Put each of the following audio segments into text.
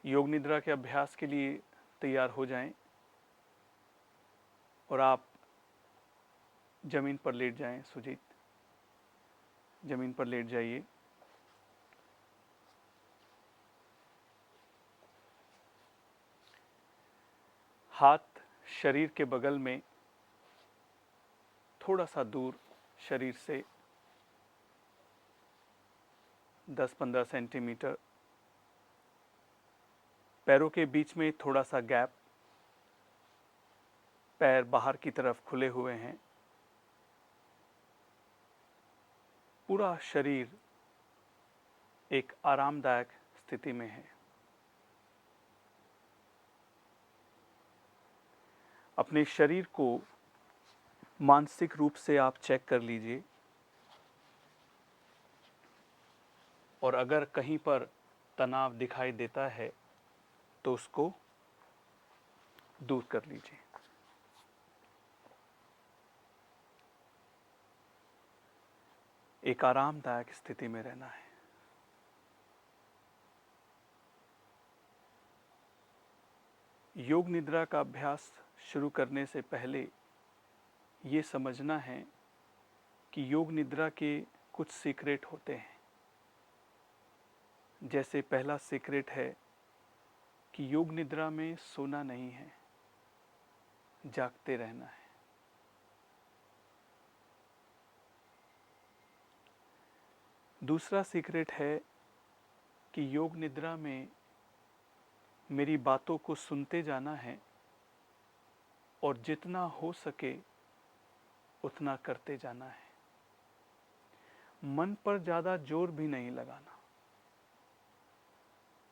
योग निद्रा के अभ्यास के लिए तैयार हो जाएं और आप जमीन पर लेट जाएं। सुजीत, जमीन पर लेट जाइए। हाथ शरीर के बगल में, थोड़ा सा दूर शरीर से 10-15 सेंटीमीटर। पैरों के बीच में थोड़ा सा गैप, पैर बाहर की तरफ खुले हुए हैं। पूरा शरीर एक आरामदायक स्थिति में है। अपने शरीर को मानसिक रूप से आप चेक कर लीजिए और अगर कहीं पर तनाव दिखाई देता है तो उसको दूर कर लीजिए। एक आरामदायक स्थिति में रहना है। योग निद्रा का अभ्यास शुरू करने से पहले ये समझना है कि योग निद्रा के कुछ सीक्रेट होते हैं। जैसे पहला सीक्रेट है कि योग निद्रा में सोना नहीं है, जागते रहना है। दूसरा सीक्रेट है कि योग निद्रा में मेरी बातों को सुनते जाना है और जितना हो सके उतना करते जाना है। मन पर ज़्यादा जोर भी नहीं लगाना।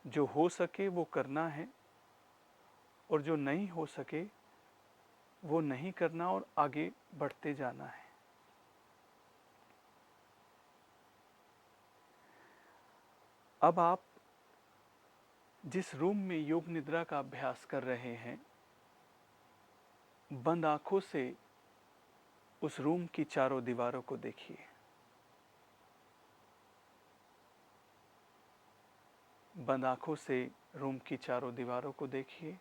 जो हो सके वो करना है और जो नहीं हो सके वो नहीं करना और आगे बढ़ते जाना है। अब आप जिस रूम में योग निद्रा का अभ्यास कर रहे हैं, बंद आंखों से उस रूम की चारों दीवारों को देखिए। बंद आंखों से रूम की चारों दीवारों को देखिए।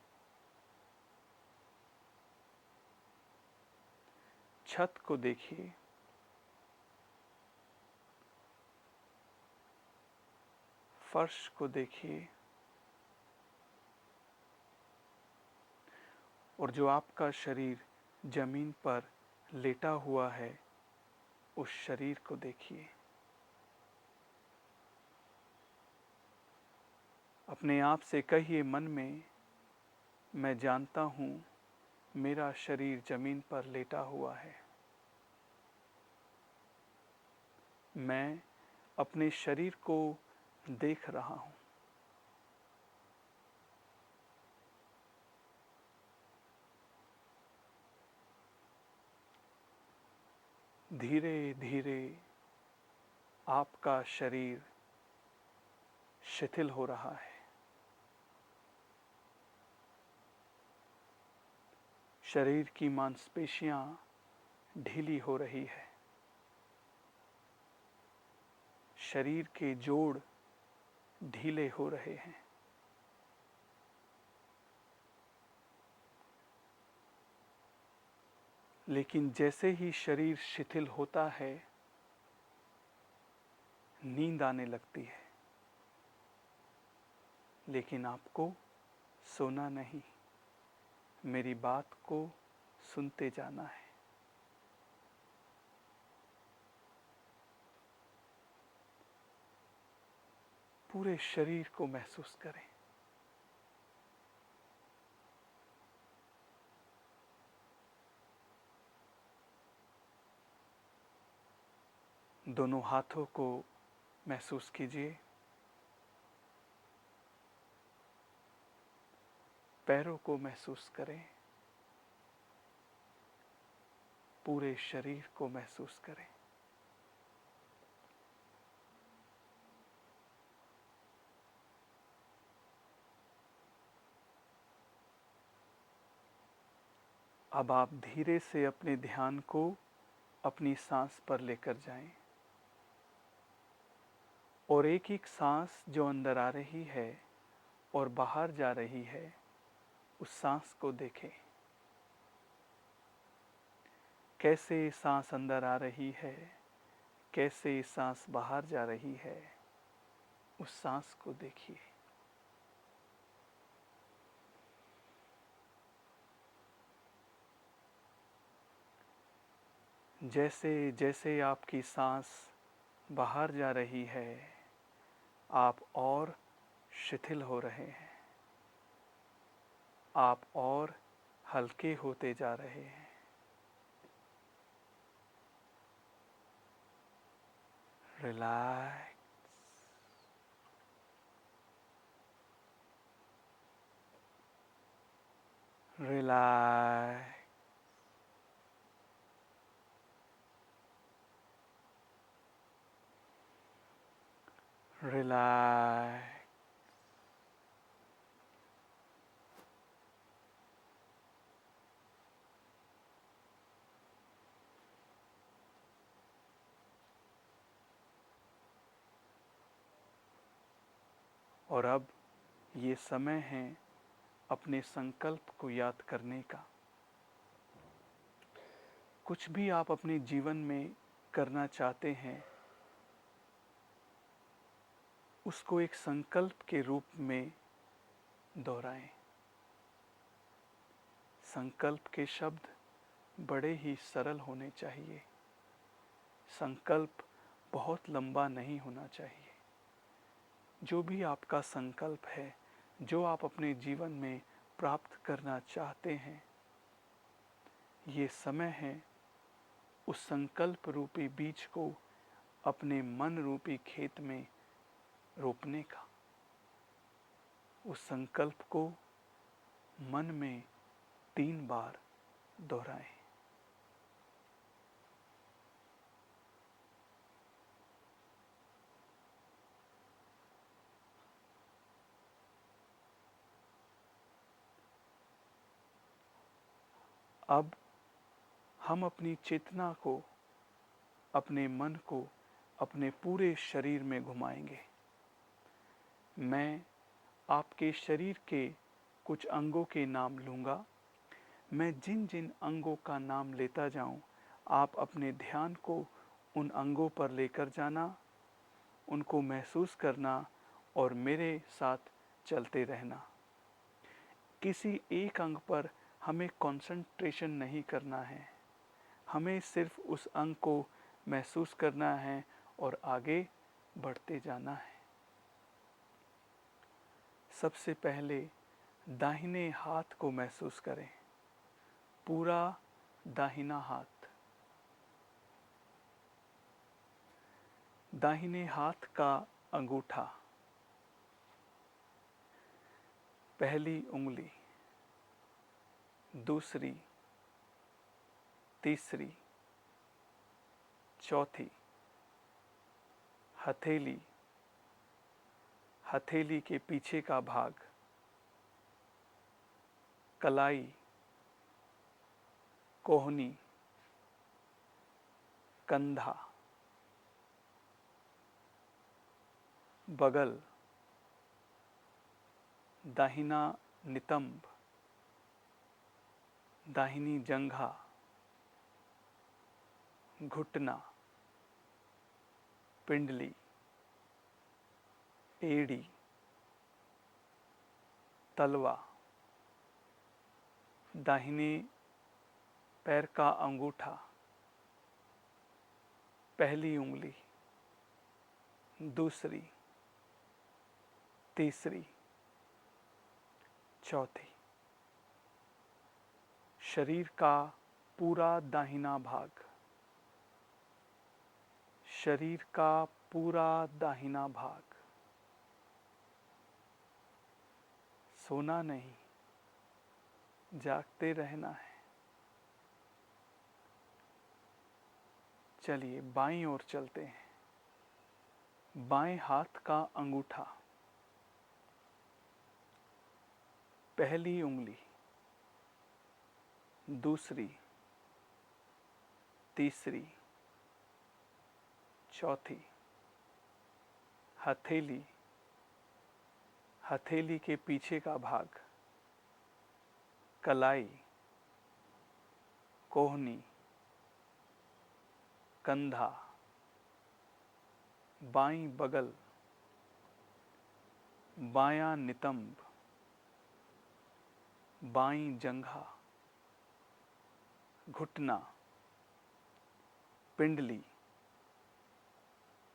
छत को देखिए। फर्श को देखिए। और जो आपका शरीर जमीन पर लेटा हुआ है, उस शरीर को देखिए। अपने आप से कहिए मन में, मैं जानता हूँ मेरा शरीर जमीन पर लेटा हुआ है। मैं अपने शरीर को देख रहा हूँ। धीरे धीरे आपका शरीर शिथिल हो रहा है। शरीर की मांसपेशियां ढीली हो रही है। शरीर के जोड़ ढीले हो रहे हैं। लेकिन जैसे ही शरीर शिथिल होता है, नींद आने लगती है। लेकिन आपको सोना नहीं, मेरी बात को सुनते जाना है। पूरे शरीर को महसूस करें। दोनों हाथों को महसूस कीजिए। पैरों को महसूस करें। पूरे शरीर को महसूस करें। अब आप धीरे से अपने ध्यान को अपनी सांस पर लेकर जाएं और एक एक सांस जो अंदर आ रही है और बाहर जा रही है, उस सांस को देखें। कैसे सांस अंदर आ रही है, कैसे सांस बाहर जा रही है, उस सांस को देखिए। जैसे जैसे आपकी सांस बाहर जा रही है, आप और शिथिल हो रहे हैं, आप और हल्के होते जा रहे हैं। Relax, relax, relax. और अब ये समय है अपने संकल्प को याद करने का। कुछ भी आप अपने जीवन में करना चाहते हैं, उसको एक संकल्प के रूप में दोहराएं। संकल्प के शब्द बड़े ही सरल होने चाहिए। संकल्प बहुत लंबा नहीं होना चाहिए। जो भी आपका संकल्प है, जो आप अपने जीवन में प्राप्त करना चाहते हैं, ये समय है उस संकल्प रूपी बीज को अपने मन रूपी खेत में रोपने का। उस संकल्प को मन में 3 बार दोहराएं। अब हम अपनी चेतना को, अपने मन को अपने पूरे शरीर में घुमाएंगे। मैं आपके शरीर के कुछ अंगों के नाम लूँगा। मैं जिन जिन अंगों का नाम लेता जाऊं, आप अपने ध्यान को उन अंगों पर लेकर जाना, उनको महसूस करना और मेरे साथ चलते रहना। किसी एक अंग पर हमें कंसंट्रेशन नहीं करना है, हमें सिर्फ उस अंग को महसूस करना है और आगे बढ़ते जाना है। सबसे पहले दाहिने हाथ को महसूस करें, पूरा दाहिना हाथ। दाहिने हाथ का अंगूठा, पहली उंगली, दूसरी, तीसरी, चौथी, हथेली, हथेली के पीछे का भाग, कलाई, कोहनी, कंधा, बगल, दाहिना नितंब, दाहिनी जंघा, घुटना, पिंडली, एड़ी, तलवा, दाहिने पैर का अंगूठा, पहली उंगली, दूसरी, तीसरी, चौथी। शरीर का पूरा दाहिना भाग, शरीर का पूरा दाहिना भाग। सोना नहीं, जागते रहना है। चलिए बाईं ओर चलते हैं। बाएं हाथ का अंगूठा, पहली उंगली, दूसरी, तीसरी, चौथी, हथेली, हथेली के पीछे का भाग, कलाई, कोहनी, कंधा, बाईं बगल, बायां नितंब, बाईं जंघा, घुटना, पिंडली,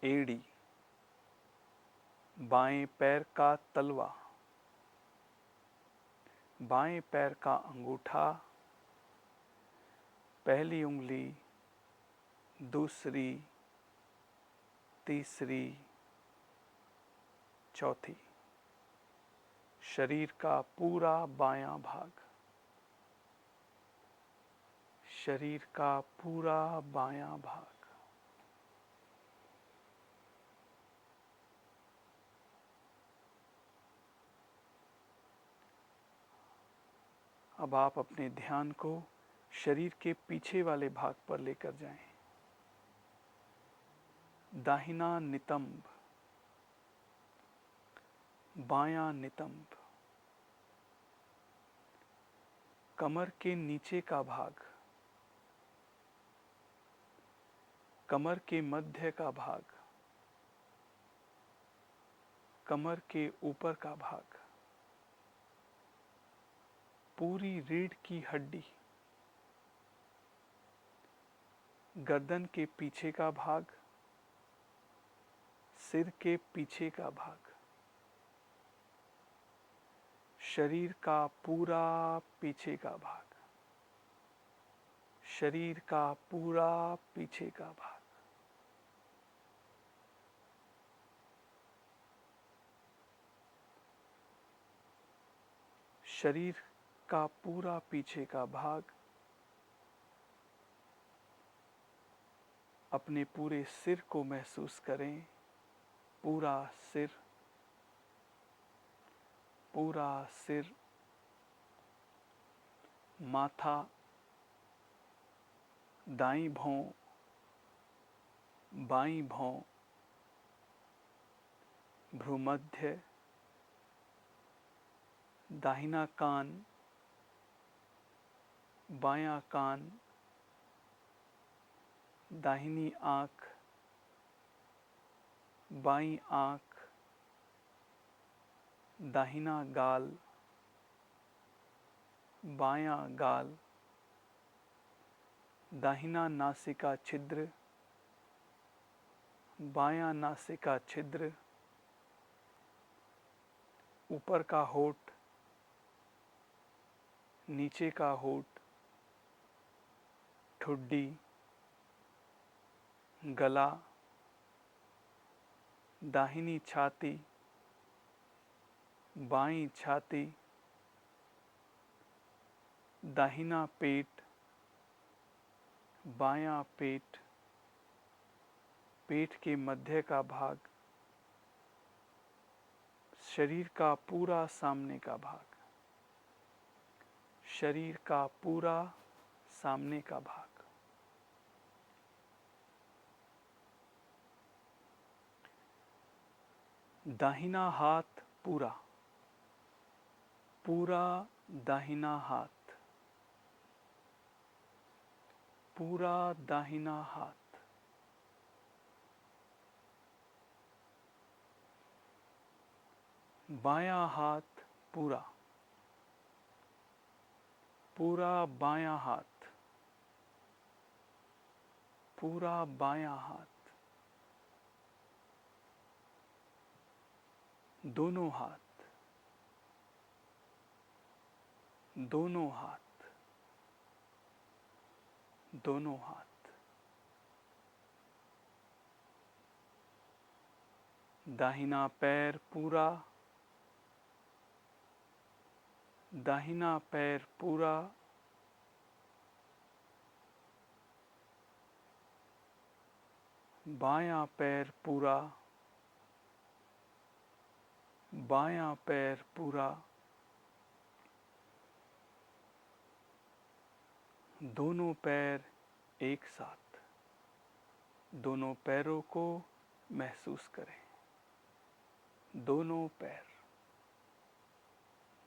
एड़ी, बाएं पैर का तलवा, बाएं पैर का अंगूठा, पहली उंगली, दूसरी, तीसरी, चौथी। शरीर का पूरा बायां भाग, शरीर का पूरा बायां भाग। अब आप अपने ध्यान को शरीर के पीछे वाले भाग पर लेकर जाएं। दाहिना नितंब, बायां नितंब, कमर के नीचे का भाग, कमर के मध्य का भाग, कमर के ऊपर का भाग, पूरी रीढ़ की हड्डी, गर्दन के पीछे का भाग, सिर के पीछे का भाग, शरीर का पूरा पीछे का भाग, शरीर का पूरा पीछे का भाग। शरीर का पूरा पीछे का भाग अपने पूरे सिर को महसूस करें। पूरा सिर, पूरा सिर, माथा, दाईं भौं, बाईं भौं, भ्रूमध्य, दाहिना कान, बायां कान, दाहिनी आंख, बाईं आंख, दाहिना गाल, बायां गाल, दाहिना नासिका छिद्र, बायां नासिका छिद्र, ऊपर का होंठ, नीचे का होंठ, ठुड्डी, गला, दाहिनी छाती, बाईं छाती, दाहिना पेट, बायां पेट, पेट के मध्य का भाग, शरीर का पूरा सामने का भाग, शरीर का पूरा सामने का भाग। दाहिना हाथ पूरा, पूरा दाहिना हाथ, पूरा दाहिना हाथ, बायां हाथ पूरा, पूरा बायां हाथ, पूरा बायां हाथ, दोनों हाथ, दोनों हाथ, दोनों हाथ, दाहिना पैर पूरा, दाहिना पैर पूरा, बायां पैर पूरा, बायां पैर पूरा, दोनों पैर एक साथ, दोनों पैरों को महसूस करें। दोनों पैर,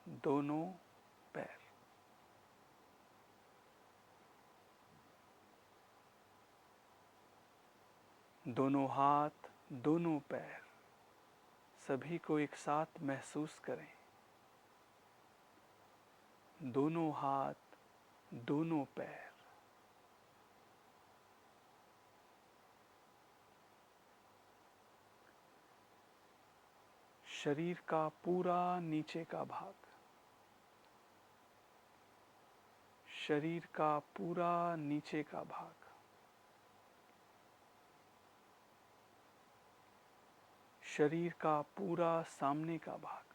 दोनों पैर, दोनों हाथ, दोनों पैर, सभी को एक साथ महसूस करें। दोनों हाथ, दोनों पैर, शरीर का पूरा नीचे का भाग, शरीर का पूरा नीचे का भाग, शरीर का पूरा सामने का भाग,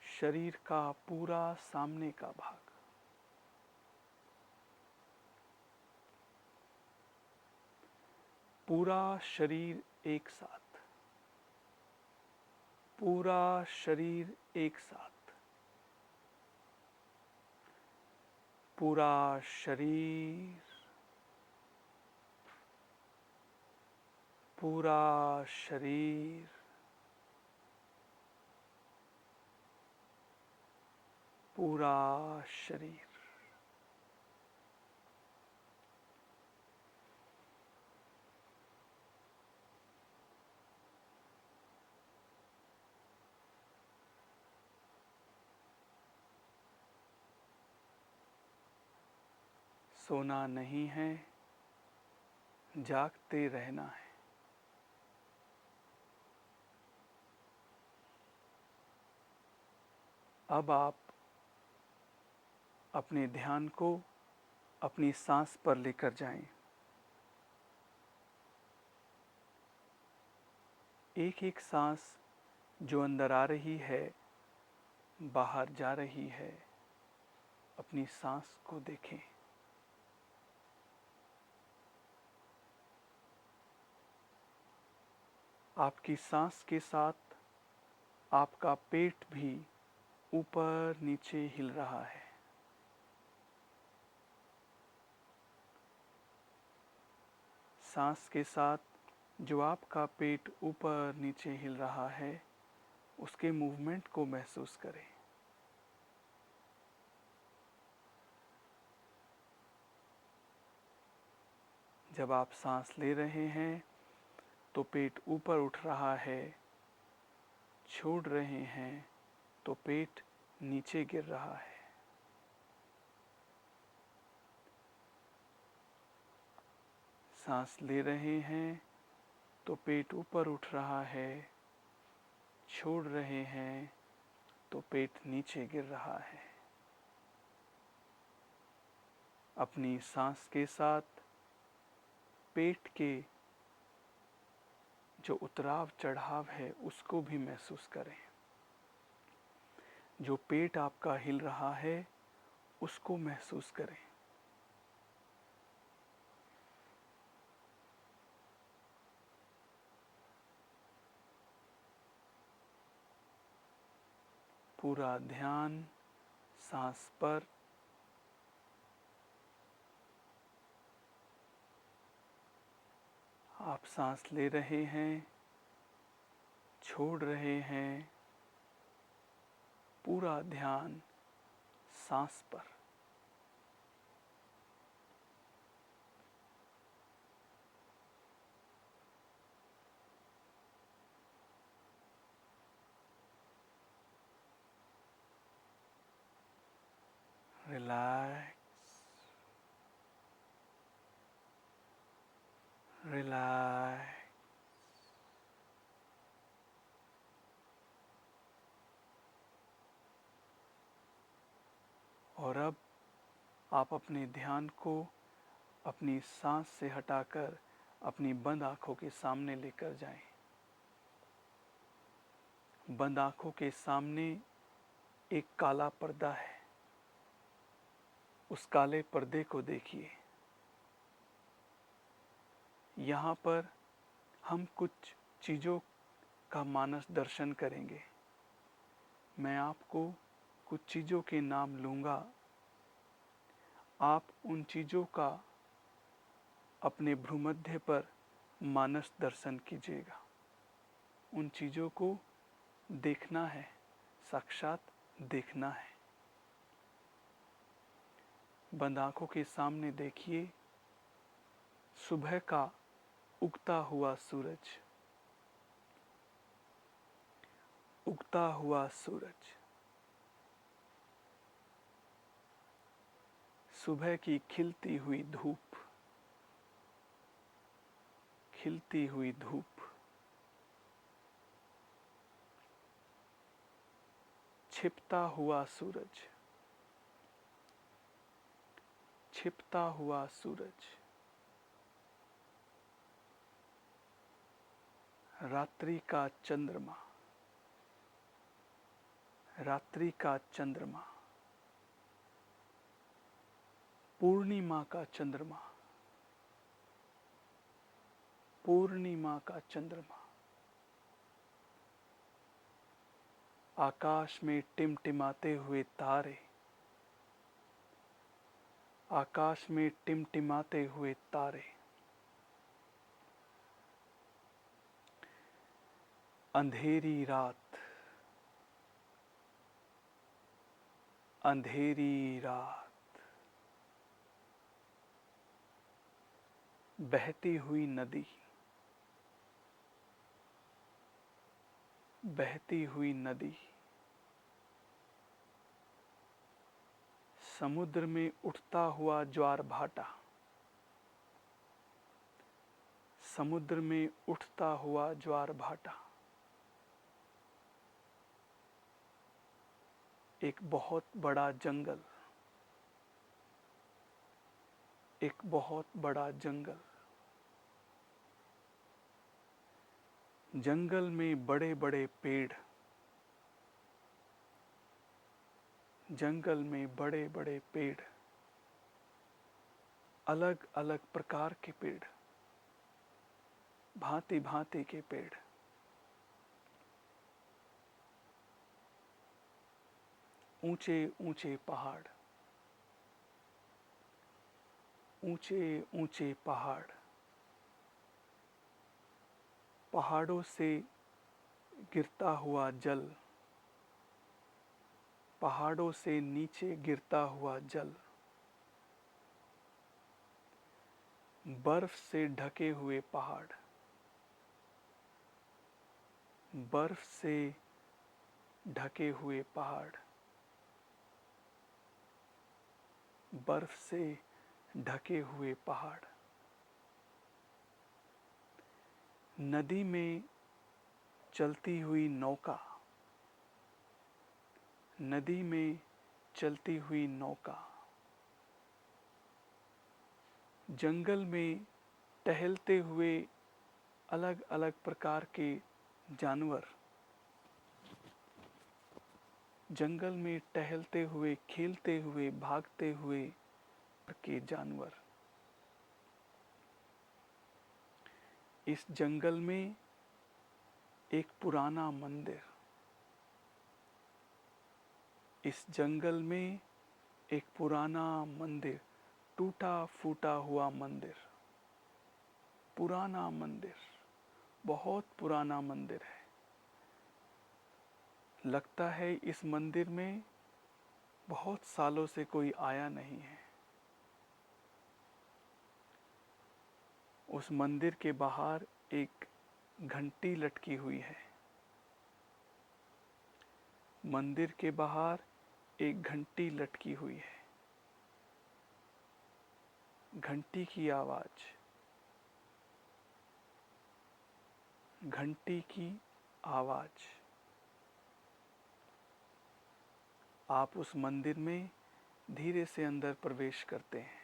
शरीर का पूरा सामने का भाग, पूरा शरीर एक साथ, पूरा शरीर एक साथ, पूरा शरीर, पूरा शरीर, पूरा शरीर। सोना नहीं है, जागते रहना है। अब आप अपने ध्यान को अपनी सांस पर लेकर जाएं। एक एक सांस जो अंदर आ रही है, बाहर जा रही है, अपनी सांस को देखें। आपकी सांस के साथ आपका पेट भी ऊपर नीचे हिल रहा है। सांस के साथ जो आपका पेट ऊपर नीचे हिल रहा है, उसके मूवमेंट को महसूस करें। जब आप सांस ले रहे हैं तो पेट ऊपर उठ रहा है, छोड़ रहे हैं तो पेट नीचे गिर रहा है। सांस ले रहे हैं तो पेट ऊपर उठ रहा है, छोड़ रहे हैं तो पेट नीचे गिर रहा है। अपनी सांस के साथ पेट के जो उतराव चढ़ाव है उसको भी महसूस करें। जो पेट आपका हिल रहा है उसको महसूस करें। पूरा ध्यान सांस पर। आप सांस ले रहे हैं, छोड़ रहे हैं, पूरा ध्यान सांस पर। Relax, relax. और अब आप अपने ध्यान को अपनी सांस से हटाकर अपनी बंद आंखों के सामने लेकर जाएं। बंद आंखों के सामने एक काला पर्दा है। उस काले पर्दे को देखिए। यहाँ पर हम कुछ चीज़ों का मानस दर्शन करेंगे। मैं आपको कुछ चीज़ों के नाम लूँगा। आप उन चीज़ों का अपने भ्रूमध्य पर मानस दर्शन कीजिएगा। उन चीज़ों को देखना है। साक्षात देखना है। बंद आंखों के सामने देखिए सुबह का उगता हुआ सूरज, उगता हुआ सूरज, सुबह की खिलती हुई धूप, खिलती हुई धूप, छिपता हुआ सूरज, छिपता हुआ सूरज, रात्रि का चंद्रमा, रात्रि का चंद्रमा, पूर्णिमा का चंद्रमा, पूर्णिमा का चंद्रमा, आकाश में टिमटिमाते हुए तारे, आकाश में टिमटिमाते हुए तारे, अंधेरी रात, अंधेरी रात, बहती हुई नदी, बहती हुई नदी, समुद्र में उठता हुआ ज्वार भाटा, समुद्र में उठता हुआ ज्वार भाटा, एक बहुत बड़ा जंगल, एक बहुत बड़ा जंगल, जंगल में बड़े बड़े पेड़, जंगल में बड़े बड़े पेड़, अलग अलग प्रकार के पेड़, भांति भांति के पेड़, ऊंचे ऊंचे पहाड़, ऊंचे ऊंचे पहाड़, पहाड़ों से गिरता हुआ जल, पहाड़ों से नीचे गिरता हुआ जल, बर्फ से ढके हुए पहाड़, बर्फ से ढके हुए पहाड़, बर्फ से ढके हुए पहाड़, नदी में चलती हुई नौका, नदी में चलती हुई नौका, जंगल में टहलते हुए अलग अलग प्रकार के जानवर, जंगल में टहलते हुए, खेलते हुए, भागते हुए के जानवर, इस जंगल में एक पुराना मंदिर, इस जंगल में एक पुराना मंदिर, टूटा फूटा हुआ मंदिर, पुराना मंदिर, बहुत पुराना मंदिर है। लगता है इस मंदिर में बहुत सालों से कोई आया नहीं है। उस मंदिर के बाहर एक घंटी लटकी हुई है। मंदिर के बाहर एक घंटी लटकी हुई है। घंटी की आवाज, घंटी की आवाज। आप उस मंदिर में धीरे से अंदर प्रवेश करते हैं।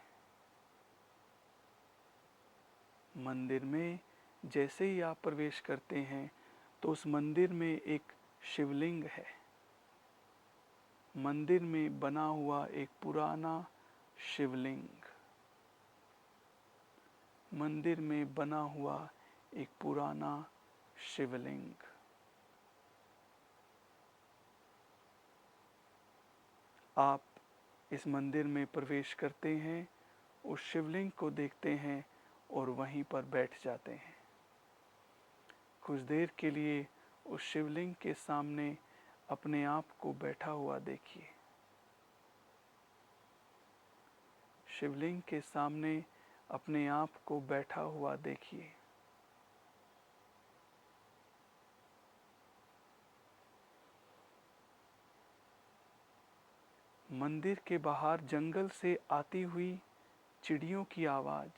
मंदिर में जैसे ही आप प्रवेश करते हैं तो उस मंदिर में एक शिवलिंग है। मंदिर में बना हुआ एक पुराना शिवलिंग, मंदिर में बना हुआ एक पुराना शिवलिंग। आप इस मंदिर में प्रवेश करते हैं, उस शिवलिंग को देखते हैं और वहीं पर बैठ जाते हैं। कुछ देर के लिए उस शिवलिंग के सामने अपने आप को बैठा हुआ देखिए। शिवलिंग के सामने अपने आप को बैठा हुआ देखिए। मंदिर के बाहर जंगल से आती हुई चिड़ियों की आवाज,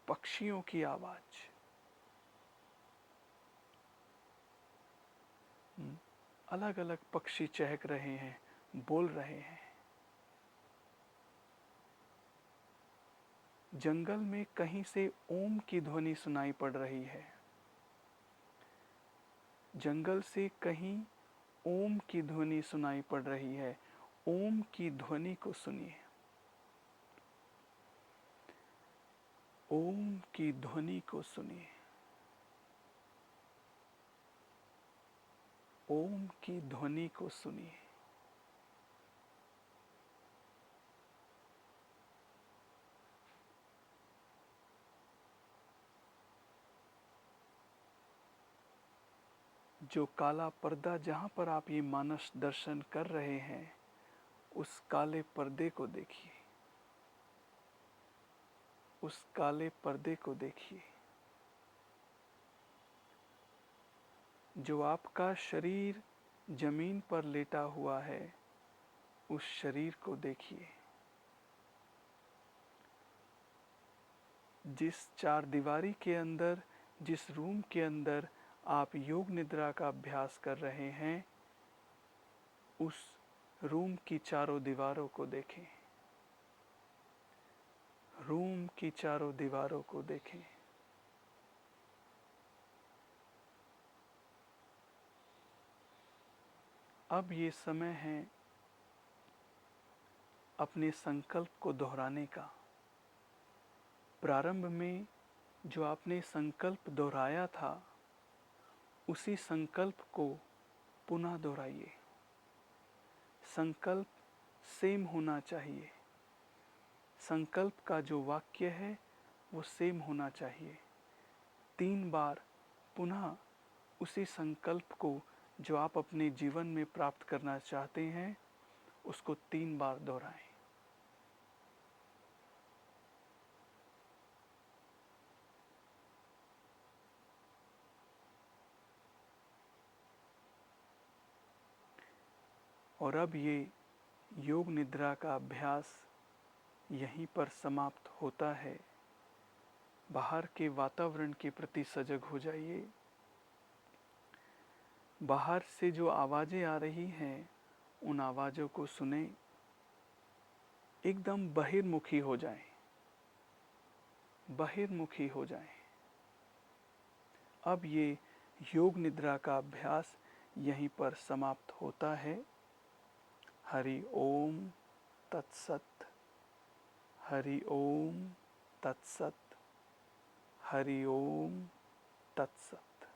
पक्षियों की आवाज, अलग अलग पक्षी चहक रहे हैं, बोल रहे हैं। जंगल में कहीं से ओम की ध्वनि सुनाई पड़ रही है। जंगल से कहीं ओम की ध्वनि सुनाई पड़ रही है। ओम की ध्वनि को सुनिए। ओम की ध्वनि को सुनिए। ओम की ध्वनि को सुनिए। जो काला पर्दा, जहां पर आप ये मानस दर्शन कर रहे हैं, उस काले पर्दे को देखिए। उस काले पर्दे को देखिए। जो आपका शरीर जमीन पर लेटा हुआ है, उस शरीर को देखिए। जिस चार दीवारी के अंदर, जिस रूम के अंदर आप योग निद्रा का अभ्यास कर रहे हैं, उस रूम की चारों दीवारों को देखें। रूम की चारों दीवारों को देखें। अब ये समय है अपने संकल्प को दोहराने का। प्रारंभ में जो आपने संकल्प दोहराया था, उसी संकल्प को पुनः दोहराइए। संकल्प सेम होना चाहिए। संकल्प का जो वाक्य है वो सेम होना चाहिए। 3 बार पुनः उसी संकल्प को, जो आप अपने जीवन में प्राप्त करना चाहते हैं, उसको 3 बार दोहराएं। और अब ये योग निद्रा का अभ्यास यहीं पर समाप्त होता है। बाहर के वातावरण के प्रति सजग हो जाइए। बाहर से जो आवाज़ें आ रही हैं, उन आवाज़ों को सुने। एकदम बहिर्मुखी हो जाएं। बहिर्मुखी हो जाएं। अब ये योग निद्रा का अभ्यास यहीं पर समाप्त होता है। हरि ओम तत्सत। हरि ओम तत्सत। हरि ओम तत्सत।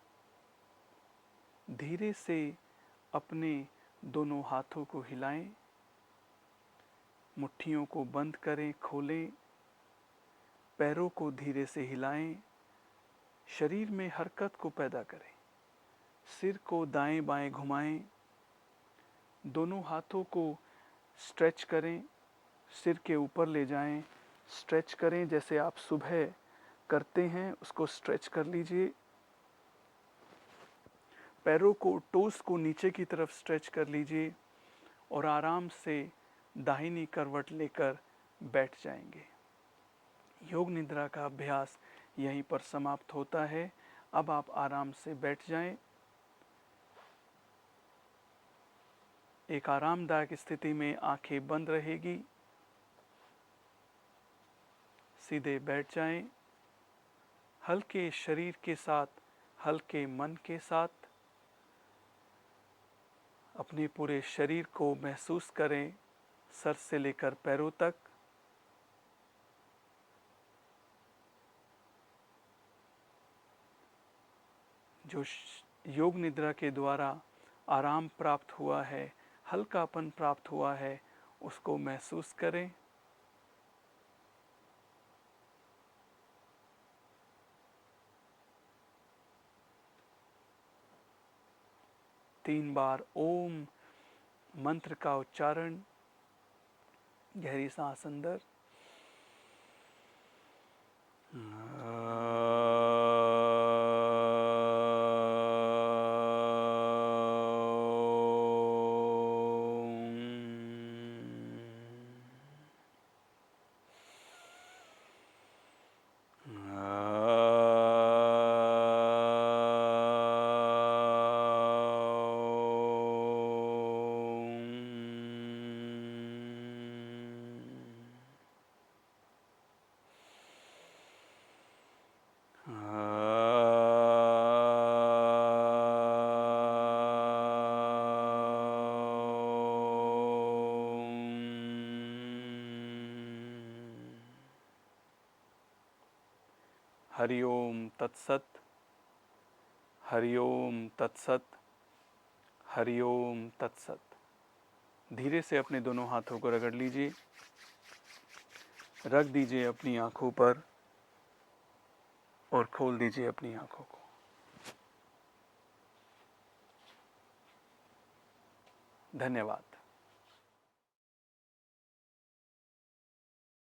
धीरे से अपने दोनों हाथों को हिलाएं। मुट्ठियों को बंद करें, खोलें। पैरों को धीरे से हिलाएं। शरीर में हरकत को पैदा करें। सिर को दाएं बाएं घुमाएं। दोनों हाथों को स्ट्रेच करें। सिर के ऊपर ले जाएं। स्ट्रेच करें, जैसे आप सुबह करते हैं उसको स्ट्रेच कर लीजिए। पैरों को, टोस को नीचे की तरफ स्ट्रेच कर लीजिए और आराम से दाहिनी करवट लेकर बैठ जाएंगे। योग निद्रा का अभ्यास यहीं पर समाप्त होता है। अब आप आराम से बैठ जाएं। एक आरामदायक स्थिति में आंखें बंद रहेगी। सीधे बैठ जाएं। हल्के शरीर के साथ, हल्के मन के साथ अपने पूरे शरीर को महसूस करें, सर से लेकर पैरों तक। जो योग निद्रा के द्वारा आराम प्राप्त हुआ है, हल्कापन प्राप्त हुआ है, उसको महसूस करें। 3 बार ओम मंत्र का उच्चारण। गहरी सांस अंदर, हरि ओम तत्सत, हरि ओम तत्सत, हरि ओम तत्सत। धीरे से अपने दोनों हाथों को रगड़ लीजिए, रख दीजिए अपनी आंखों पर और खोल दीजिए अपनी आंखों को। धन्यवाद।